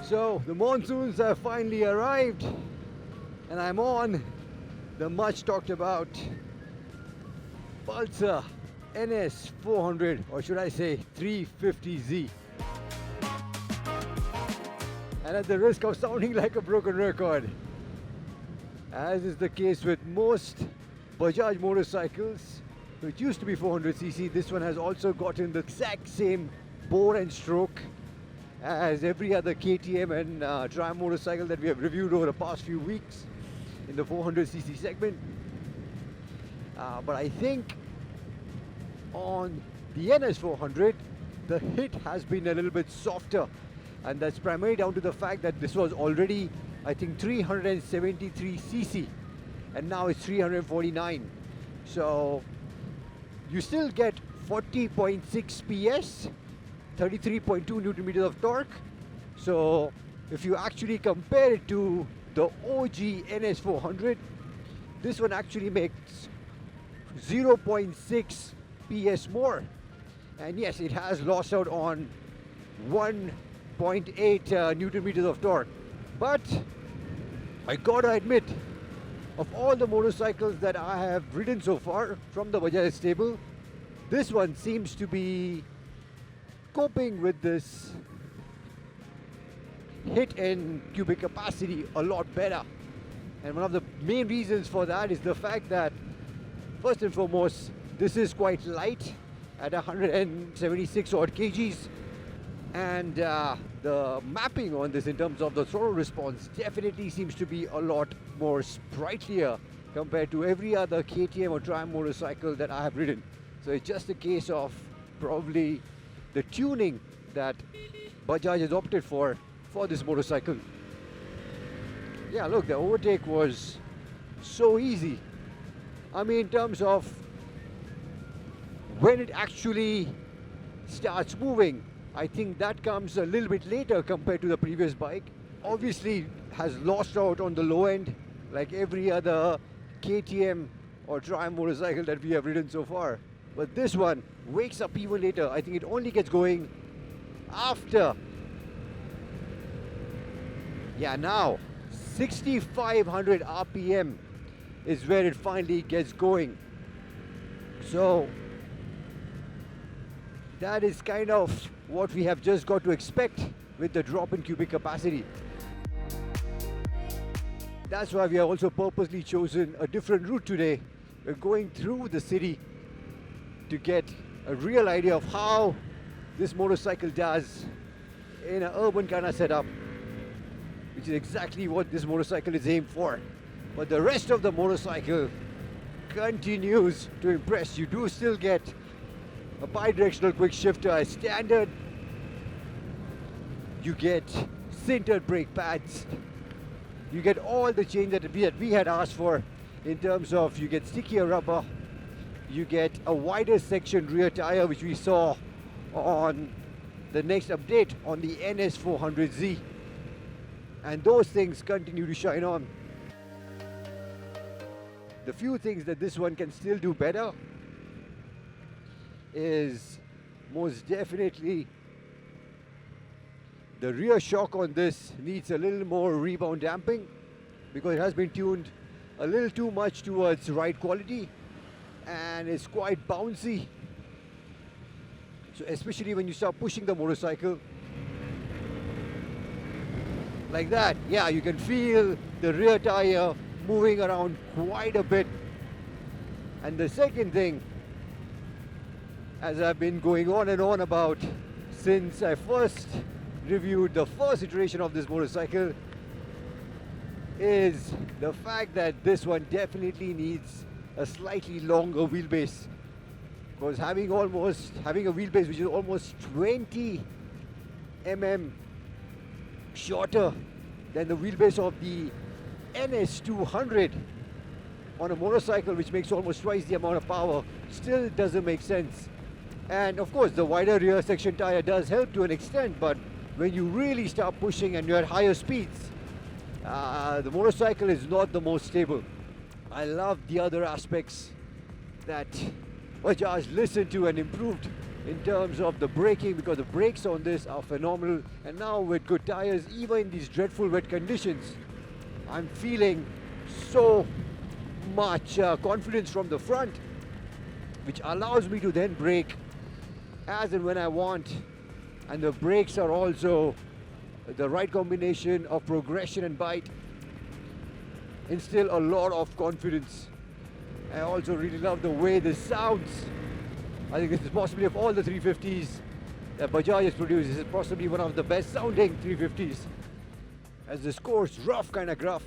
So the monsoons have finally arrived and I'm on the much talked about Pulsar NS400, or should I say 350Z. And at the risk of sounding like a broken record, as is the case with most Bajaj motorcycles, which used to be 400cc, this one has also gotten the exact same bore and stroke as every other KTM and Triumph motorcycle that we have reviewed over the past few weeks in the 400cc segment. But I think on the NS400, the hit has been a little bit softer, and that's primarily down to the fact that this was already, I think, 373cc, and now it's 349. So you still get 40.6 PS, 33.2 Newton meters of torque. So if you actually compare it to the OG NS400, this one actually makes 0.6 PS more. And yes, it has lost out on 1.8 Newton meters of torque. But I gotta admit, of all the motorcycles that I have ridden so far from the Bajaj stable, this one seems to be coping with this hit and cubic capacity a lot better. And one of the main reasons for that is the fact that, first and foremost, this is quite light at 176 odd kgs, and the mapping on this in terms of the throttle response definitely seems to be a lot more sprightlier compared to every other KTM or Triumph motorcycle that I have ridden. So it's just a case of probably the tuning that Bajaj has opted for this motorcycle. Yeah, look, the overtake was so easy. I mean, in terms of when it actually starts moving, I think that comes a little bit later compared to the previous bike. Obviously has lost out on the low end like every other KTM or Triumph motorcycle that we have ridden so far. But this one wakes up even later. I think it only gets going after, now 6500 RPM is where it finally gets going. So that is kind of what we have just got to expect with the drop in cubic capacity. That's why we have also purposely chosen a different route today. We're going through the city to get a real idea of how this motorcycle does in an urban kind of setup, which is exactly what this motorcycle is aimed for. But the rest of the motorcycle continues to impress. You do still get a bi-directional quick shifter as standard. You get sintered brake pads. You get all the change that we had asked for in terms of, you get stickier rubber. You get a wider section rear tire, which we saw on the next update on the NS400Z. And those things continue to shine on. The few things that this one can still do better is most definitely the rear shock on this needs a little more rebound damping because it has been tuned a little too much towards ride quality and it's quite bouncy. So especially when you start pushing the motorcycle like that, yeah, you can feel the rear tire moving around quite a bit. And the second thing, as I've been going on and on about since I first reviewed the first iteration of this motorcycle, is the fact that this one definitely needs a slightly longer wheelbase, because having a wheelbase which is almost 20 mm shorter than the wheelbase of the NS200 on a motorcycle which makes almost twice the amount of power still doesn't make sense. And of course the wider rear section tire does help to an extent, but when you really start pushing and you're at higher speeds, the motorcycle is not the most stable. I love the other aspects that Bajaj listened to and improved in terms of the braking, because the brakes on this are phenomenal. And now with good tires, even in these dreadful wet conditions, I'm feeling so much confidence from the front, which allows me to then brake as and when I want. And the brakes are also the right combination of progression and bite. Instill a lot of confidence. I also really love the way this sounds. I think this is possibly, of all the 350s that Bajaj has produced, this is possibly one of the best sounding 350s. As this coarse, rough kind of gruff,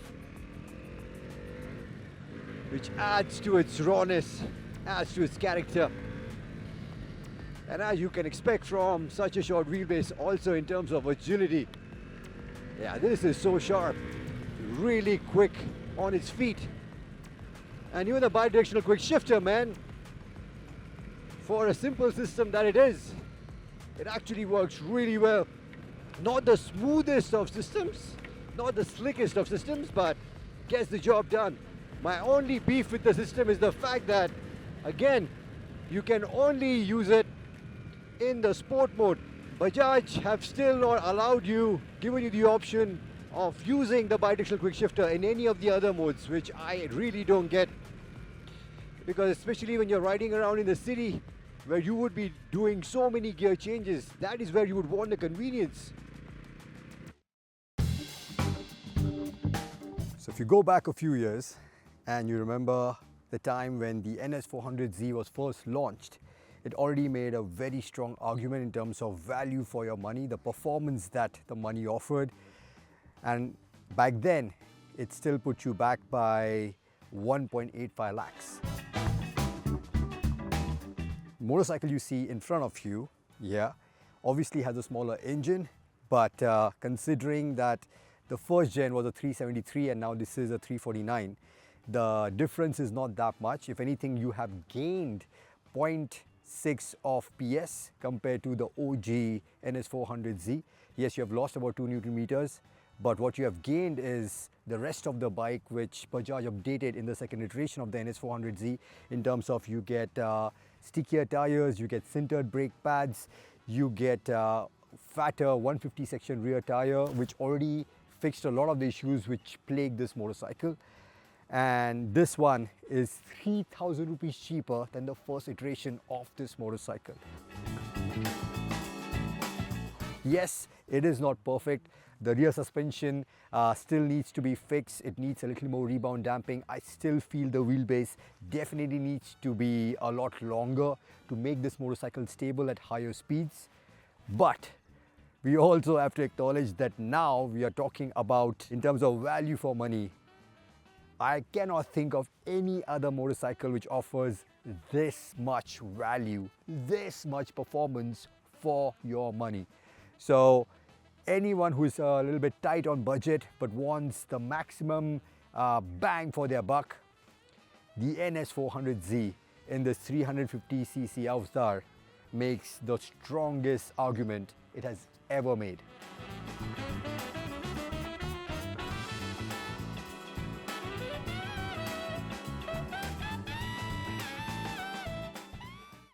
which adds to its rawness, adds to its character. And as you can expect from such a short wheelbase, also in terms of agility. Yeah, this is so sharp, really quick on its feet. And even the bi-directional quick shifter, man, for a simple system that it is, it actually works really well. Not the smoothest of systems, not the slickest of systems, but gets the job done. My only beef with the system is the fact that, again, you can only use it in the sport mode. Bajaj have still not allowed you, given you the option of using the bi-directional quick shifter in any of the other modes, which I really don't get. Because especially when you're riding around in the city, where you would be doing so many gear changes, that is where you would want the convenience. So if you go back a few years and you remember the time when the NS400Z was first launched, it already made a very strong argument in terms of value for your money, the performance that the money offered. And back then, it still put you back by 1.85 lakhs. Motorcycle you see in front of you, yeah, obviously has a smaller engine, but considering that the first gen was a 373 and now this is a 349, the difference is not that much. If anything, you have gained 0.6 of PS compared to the OG NS400Z. Yes, you have lost about 2 Newton meters, but what you have gained is the rest of the bike, which Bajaj updated in the second iteration of the NS400Z, in terms of you get stickier tires, you get sintered brake pads, you get fatter 150 section rear tire, which already fixed a lot of the issues which plague this motorcycle. And this one is 3,000 rupees cheaper than the first iteration of this motorcycle. Yes, it is not perfect. The rear suspension still needs to be fixed. It needs a little more rebound damping. I still feel the wheelbase definitely needs to be a lot longer to make this motorcycle stable at higher speeds. But we also have to acknowledge that now we are talking about, in terms of value for money, I cannot think of any other motorcycle which offers this much value, this much performance for your money. So anyone who is a little bit tight on budget but wants the maximum bang for their buck, the NS400Z in this 350cc Avsar makes the strongest argument it has ever made.